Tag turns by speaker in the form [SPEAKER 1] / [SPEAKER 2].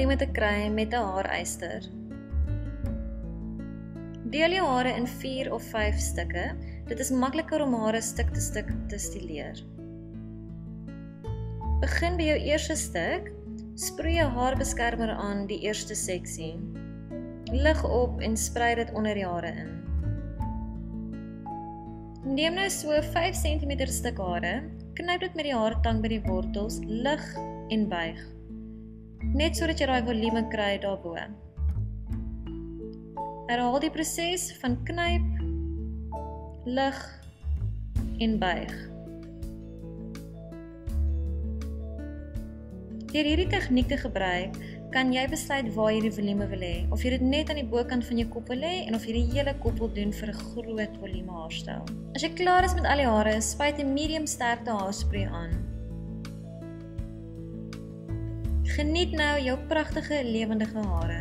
[SPEAKER 1] volume te kry met 'n haaryster. Deel jou hare in 4 of 5 stukke. Dit is makliker om hare stuk te stileer. Begin by jou eerste stuk. Sproei jou haarbeskermer aan die eerste seksie. Lig op en sprei dit onder die hare in. Neem nou so 5 cm stuk hare, knyp dit met die haartang by die wortels, lig en buig. Net sodat jy daai volume kry daarbo. Herhaal die proses van knyp, lig en buig. Deur hierdie tegniek te gebruik, kan jy besluit waar jy die volume wil hê, of jy dit net aan die bokant van jou kop wil hê en of jy die hele kop wil doen vir 'n groot volume haarstyl. As jy klaar is met al die hare, spuit 'n medium sterkte haarspray aan. Geniet nou jou pragtige lewendige hare.